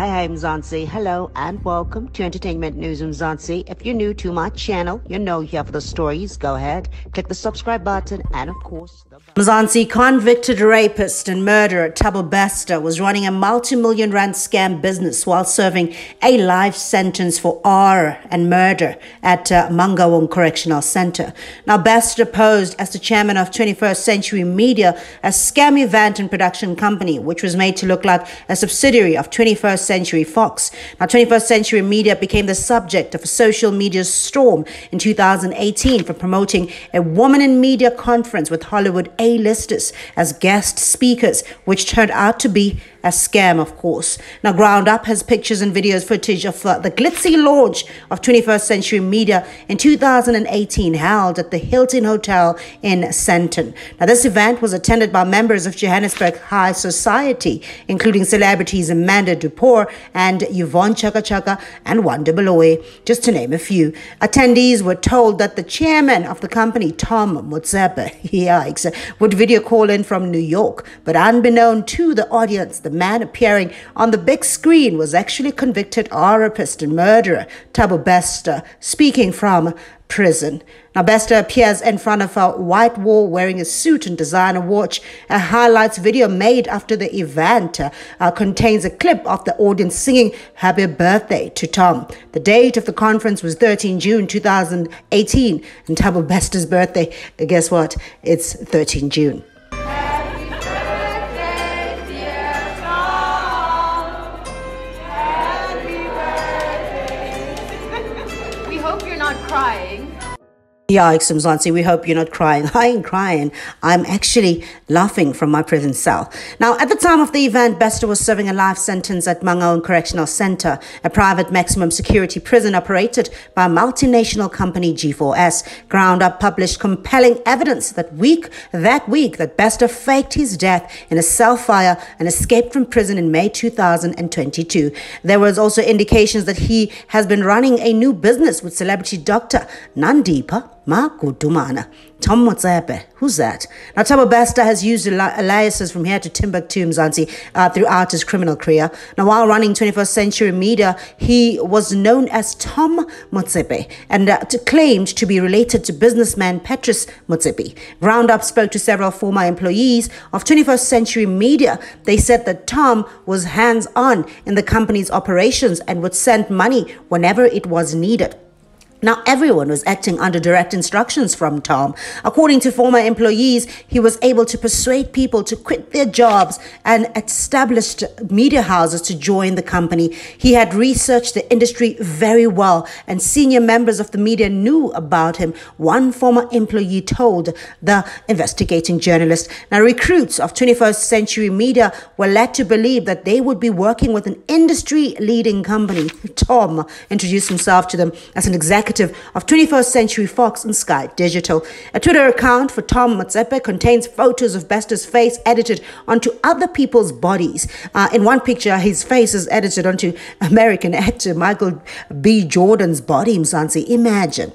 Hi, I'm Mzansi. Hello and welcome to Entertainment News in Mzansi. If you're new to my channel, you know here for the stories. Go ahead, click the subscribe button and of course Mzansi convicted rapist and murderer Thabo Bester was running a multi-million rand scam business while serving a life sentence for R and murder at Mangaung Correctional Center. Now Bester posed as the chairman of 21st Century Media, a scam event and production company which was made to look like a subsidiary of 21st Century Fox. Now, 21st Century Media became the subject of a social media storm in 2018 for promoting a Woman in Media conference with Hollywood A-listers as guest speakers, which turned out to be a scam, of course. Now, Ground Up has pictures and videos footage of the glitzy launch of 21st Century Media in 2018 held at the Hilton Hotel in Sandton. Now, this event was attended by members of Johannesburg High Society, including celebrities Amanda Dupour and Yvonne Chaka Chaka and Wanda Baloyi, just to name a few. Attendees were told that the chairman of the company, Tom Motsepe, yikes, would video call in from New York, but unbeknown to the audience, the man appearing on the big screen was actually convicted rapist and murderer Thabo Bester, speaking from prison. Now, Bester appears in front of a white wall wearing a suit and designer watch. A highlights video made after the event contains a clip of the audience singing Happy Birthday to Tom. The date of the conference was 13 June 2018, and Thabo Bester's birthday, guess what? It's 13 June. We hope you're not crying. Yikes, Mzansi, we hope you're not crying. I ain't crying. I'm actually laughing from my prison cell. Now, at the time of the event, Bester was serving a life sentence at Mangaung Correctional Center, a private maximum security prison operated by a multinational company, G4S. Ground Up published compelling evidence that week that Bester faked his death in a cell fire and escaped from prison in May 2022. There was also indications that he has been running a new business with celebrity doctor Nandipa Grootman. Tom Motsepe, who's that? Now, Thabo Bester has used aliases from here to Timbuktu, Mzansi, throughout his criminal career. Now, while running 21st Century Media, he was known as Tom Motsepe and claimed to be related to businessman Petrus Motsepe. Ground Up spoke to several former employees of 21st Century Media. They said that Tom was hands-on in the company's operations and would send money whenever it was needed. Now, everyone was acting under direct instructions from Tom. According to former employees, he was able to persuade people to quit their jobs and established media houses to join the company. He had researched the industry very well, and senior members of the media knew about him, one former employee told the investigating journalist. Now, recruits of 21st Century Media were led to believe that they would be working with an industry-leading company. Tom introduced himself to them as an executive of 21st Century Fox and Sky Digital. A Twitter account for Tom Motsepe contains photos of Bester's face edited onto other people's bodies. In one picture, his face is edited onto American actor Michael B. Jordan's body, Mzansi. Imagine.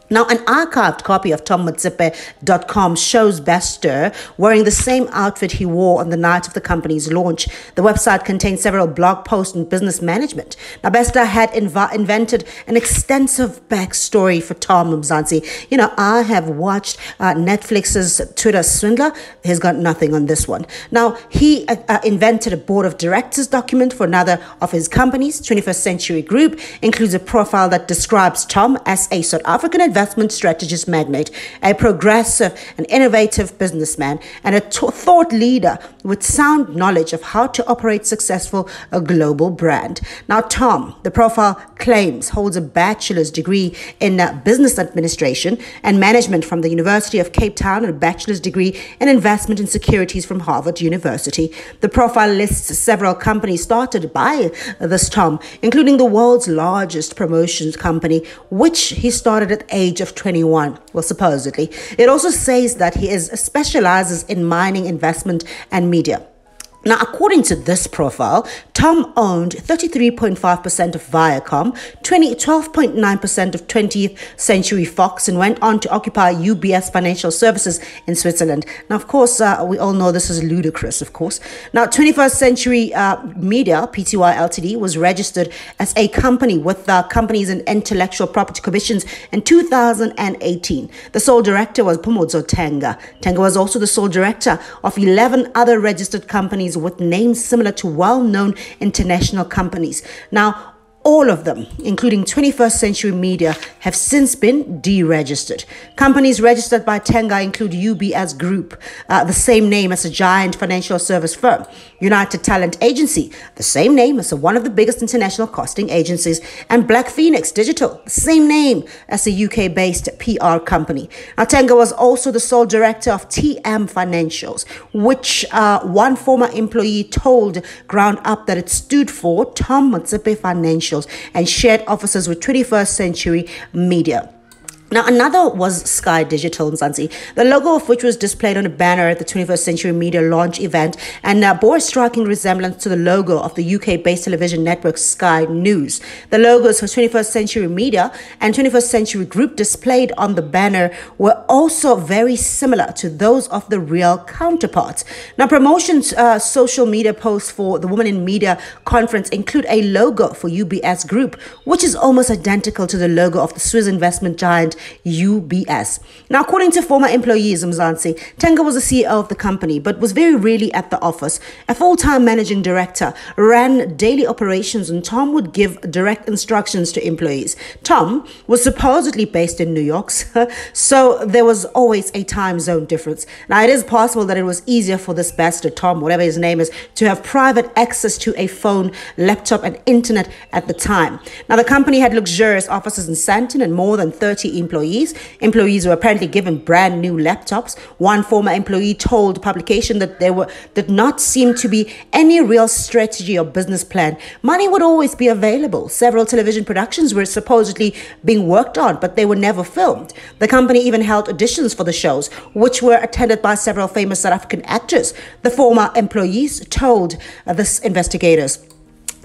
Now, an archived copy of TomMotsepe.com shows Bester wearing the same outfit he wore on the night of the company's launch. The website contains several blog posts on business management. Now, Bester had invented an extensive backstory for Tom Mzansi. You know, I have watched Netflix's Twitter Swindler. He's got nothing on this one. Now, he invented a board of directors document for another of his companies. 21st Century Group includes a profile that describes Tom as a South African investment strategist magnate, a progressive and innovative businessman, and a thought leader with sound knowledge of how to operate a global brand. Now, Tom, the profile claims, holds a bachelor's degree in business administration and management from the University of Cape Town and a bachelor's degree in investment and securities from Harvard University. The profile lists several companies started by this Tom, including the world's largest promotions company, which he started at age of 21, well, supposedly. It also says that he specializes in mining, investment, and media. Now, according to this profile, Tom owned 33.5% of Viacom, 12.9% of 20th Century Fox, and went on to occupy UBS Financial Services in Switzerland. Now, of course, we all know this is ludicrous, of course. Now, 21st Century Media, Pty Ltd, was registered as a company with Companies and Intellectual Property Commissions in 2018. The sole director was Phumudzo Tenga. Tenga was also the sole director of 11 other registered companies with names similar to well-known international companies. Now, all of them, including 21st Century Media, have since been deregistered. Companies registered by Tenga include UBS Group, the same name as a giant financial service firm, United Talent Agency, the same name as one of the biggest international costing agencies, and Black Phoenix Digital, the same name as a UK-based PR company. Now, Tenga was also the sole director of TM Financials, which one former employee told Ground Up that it stood for Tom Motsepe Financials, and shared offices with 21st Century Media. Now, another was Sky Digital Mzansi, the logo of which was displayed on a banner at the 21st Century Media launch event and bore a striking resemblance to the logo of the UK-based television network Sky News. The logos for 21st Century Media and 21st Century Group displayed on the banner were also very similar to those of the real counterparts. Now, promotions social media posts for the Women in Media conference include a logo for UBS Group, which is almost identical to the logo of the Swiss investment giant UBS. Now, according to former employees Mzansi, Tenga was the CEO of the company, but was very rarely at the office. A full-time managing director ran daily operations, and Tom would give direct instructions to employees. Tom was supposedly based in New York, so there was always a time zone difference. Now, it is possible that it was easier for this Bester Tom, whatever his name is, to have private access to a phone, laptop, and internet at the time. Now, the company had luxurious offices in Sandton and more than 30 employees. Employees were apparently given brand new laptops. One former employee told the publication that there did not seem to be any real strategy or business plan. Money would always be available. Several television productions were supposedly being worked on, but they were never filmed. The company even held auditions for the shows, which were attended by several famous South African actors. The former employees told this investigators.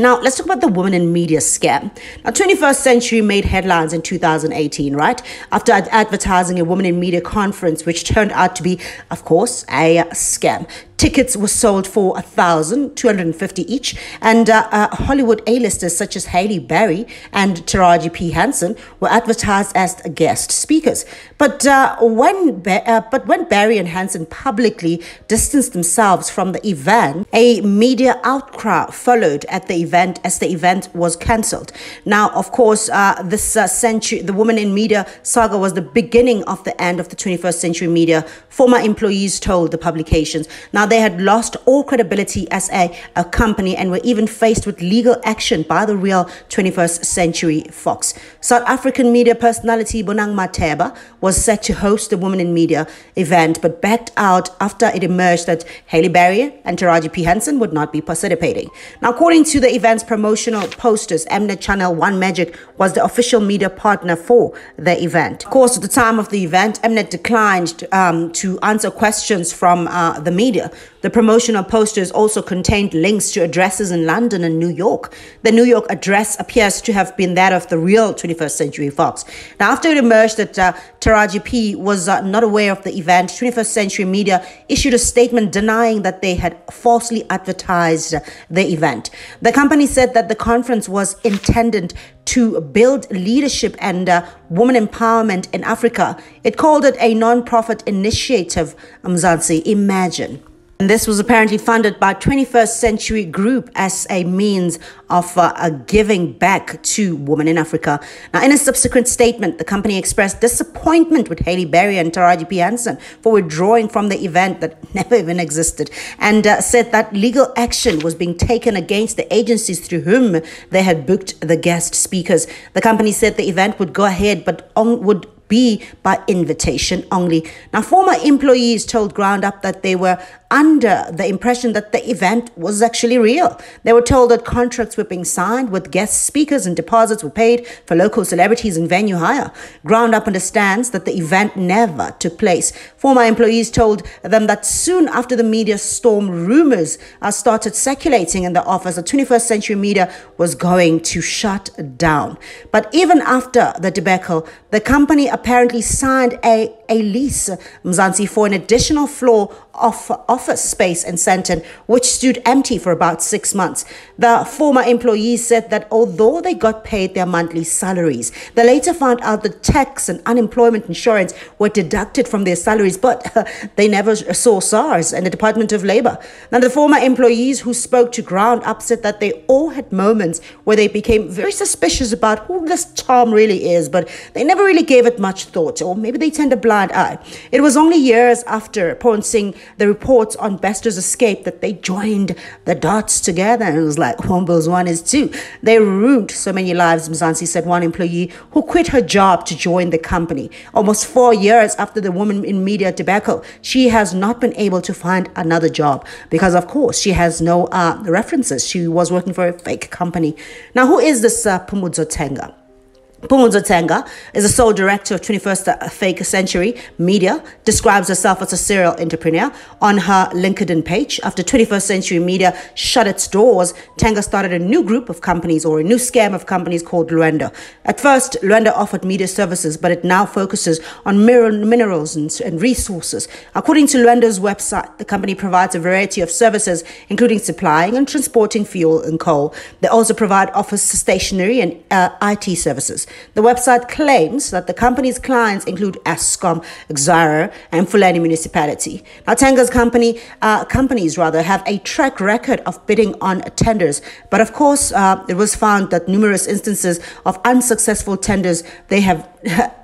Now, let's talk about the Women in Media scam. Now, 21st Century made headlines in 2018, right? After advertising a Women in Media conference, which turned out to be, of course, a scam. Tickets were sold for $1,250 each, and Hollywood A-listers such as Halle Berry and Taraji P. Henson were advertised as guest speakers. But when Berry and Henson publicly distanced themselves from the event, a media outcry followed at the event as the event was cancelled. Now, of course, the Women in Media saga was the beginning of the end of the 21st Century Media, former employees told the publications. Now, they had lost all credibility as a company and were even faced with legal action by the real 21st Century Fox. South African media personality Bonang Matheba was set to host the Women in Media event, but backed out after it emerged that Halle Berry and Taraji P. Henson would not be participating. Now, according to the event's promotional posters, Mnet Channel One Magic was the official media partner for the event. Of course, at the time of the event, Mnet declined to answer questions from the media. The promotional posters also contained links to addresses in London and New York. The New York address appears to have been that of the real 21st Century Fox. Now, after it emerged that Taraji P was not aware of the event, 21st Century Media issued a statement denying that they had falsely advertised the event. The company said that the conference was intended to build leadership and women empowerment in Africa. It called it a non-profit initiative, Mzansi. Imagine. And this was apparently funded by 21st Century Group as a means of giving back to women in Africa. Now, in a subsequent statement, the company expressed disappointment with Halle Berry and Taraji P. Henson for withdrawing from the event that never even existed, and said that legal action was being taken against the agencies through whom they had booked the guest speakers. The company said the event would go ahead, but would be by invitation only. Now, former employees told Ground Up that they were under the impression that the event was actually real. They were told that contracts were being signed with guest speakers and deposits were paid for local celebrities and venue hire. Ground Up understands that the event never took place. Former employees told them that soon after the media storm, rumors started circulating in the office that 21st Century Media was going to shut down. But even after the debacle, the company apparently signed a lease, Mzansi, for an additional floor of office space in Sandton, which stood empty for about 6 months. The former employees said that although they got paid their monthly salaries, they later found out that tax and unemployment insurance were deducted from their salaries, but they never saw SARS and the Department of Labor. Now, the former employees who spoke to Ground Up said that they all had moments where they became very suspicious about who this Tom really is, but they never really gave it much thought, or maybe they turned a blind eye. It was only years after pouncing the reports on Bester's escape that they joined the dots together, and it was like 1 plus 1 is 2. They ruined so many lives, Mzansi, said one employee who quit her job to join the company. Almost 4 years after the woman in media debacle, she has not been able to find another job because, of course, she has no references. She was working for a fake company. Now, who is this Phumudzo Tenga? Phumudzo Tenga is a sole director of 21st Fake Century Media, describes herself as a serial entrepreneur. On her LinkedIn page, after 21st Century Media shut its doors, Tenga started a new group of companies, or a new scam of companies, called Luenda. At first, Luenda offered media services, but it now focuses on minerals and resources. According to Luenda's website, the company provides a variety of services, including supplying and transporting fuel and coal. They also provide office stationery and IT services. The website claims that the company's clients include Eskom, Xara, and Fulani Municipality. Now, Tenga's companies have a track record of bidding on tenders, but of course, it was found that numerous instances of unsuccessful tenders they have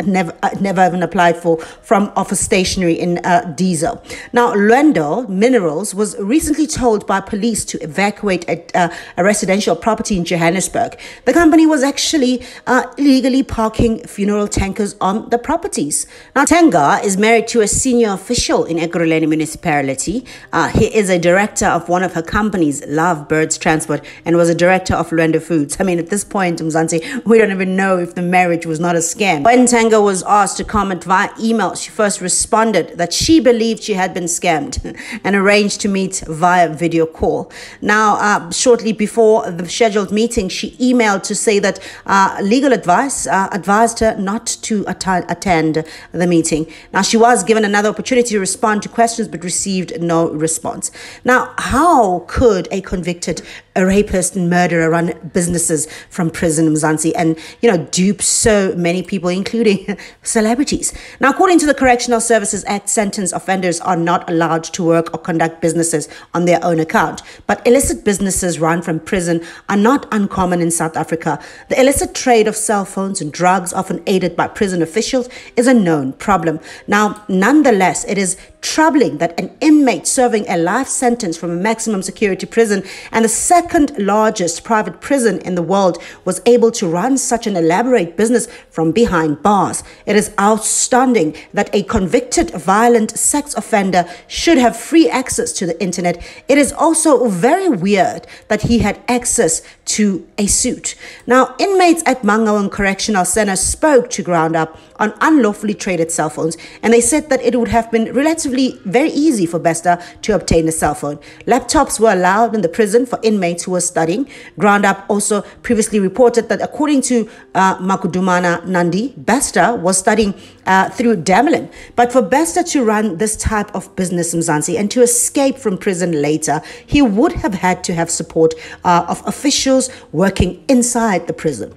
never even applied for from office stationery in diesel. Now, Luenda Minerals was recently told by police to evacuate a residential property in Johannesburg. The company was actually illegally parking funeral tankers on the properties. Now, Tenga is married to a senior official in Ekurhuleni Municipality. He is a director of one of her companies, Love Birds Transport, and was a director of Luenda Foods. I mean, at this point, Mzansi, we don't even know if the marriage was not a scam. When Tenga was asked to comment via email, she first responded that she believed she had been scammed and arranged to meet via video call. Now, shortly before the scheduled meeting, she emailed to say that legal advice advised her not to attend the meeting. Now, she was given another opportunity to respond to questions but received no response. Now, how could a convicted rapist and murderer run businesses from prison, Mzansi, and, dupe so many people, including celebrities? Now, according to the Correctional Services Act, sentenced offenders are not allowed to work or conduct businesses on their own account. But illicit businesses run from prison are not uncommon in South Africa. The illicit trade of cell phones and drugs, often aided by prison officials, is a known problem. Now, nonetheless, it is troubling that an inmate serving a life sentence from a maximum security prison and the second largest private prison in the world was able to run such an elaborate business from behind bars. It is outstanding that a convicted violent sex offender should have free access to the internet. It is also very weird that he had access to a suit. Now, inmates at Mangaung Correctional Center spoke to Ground Up on unlawfully traded cell phones, and they said that it would have been relatively very easy for Bester to obtain a cell phone. Laptops were allowed in the prison for inmates who were studying. Ground Up also previously reported that according to Makudumana Nandi, Bester was studying through Damelin. But for Bester to run this type of business, Mzansi, and to escape from prison later, he would have had to have support of officials working inside the prison.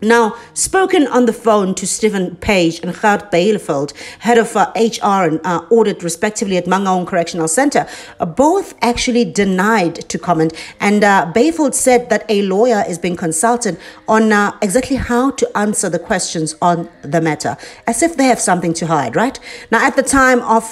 Now, spoken on the phone to Stephen Page and Gert Bielefeld, head of HR and audit respectively at Mangaung Correctional Center, both actually denied to comment. And Bielefeld said that a lawyer is being consulted on exactly how to answer the questions on the matter, as if they have something to hide, right? Now, at the time of,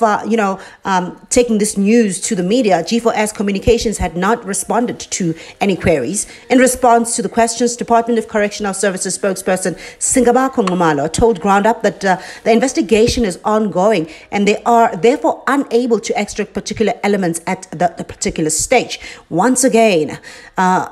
taking this news to the media, G4S Communications had not responded to any queries. In response to the questions, Department of Correctional Services spokesperson Singabakho Nxumalo told Ground Up that the investigation is ongoing and they are therefore unable to extract particular elements at the particular stage. Once again,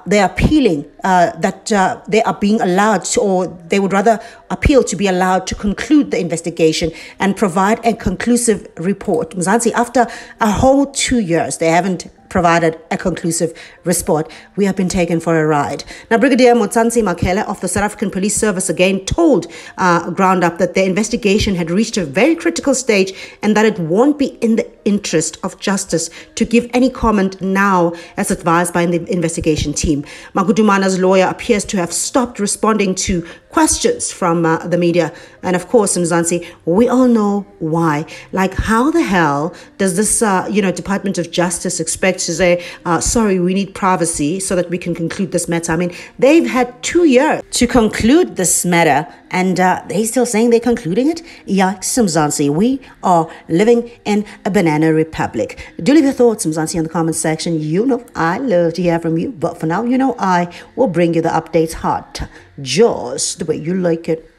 they are appealing that they are being allowed to, or they would rather appeal to be allowed to conclude the investigation and provide a conclusive report. Mzansi, after a whole 2 years, they haven't provided a conclusive report. We have been taken for a ride. Now, Brigadier Motsansi Makela of the South African Police Service again told Ground Up that the investigation had reached a very critical stage and that it won't be in the interest of justice to give any comment now as advised by the investigation team. Magudumana's lawyer appears to have stopped responding to questions from the media. And of course, Mzansi, we all know why. Like, how the hell does this, Department of Justice expect to say, sorry, we need privacy so that we can conclude this matter? I mean, they've had 2 years to conclude this matter and they're still saying they're concluding it? Yikes, Mzansi, we are living in a banana republic. Do leave your thoughts, Mzansi, in the comments section. You know I love to hear from you. But for now, I will bring you the updates hot, just the way you like it.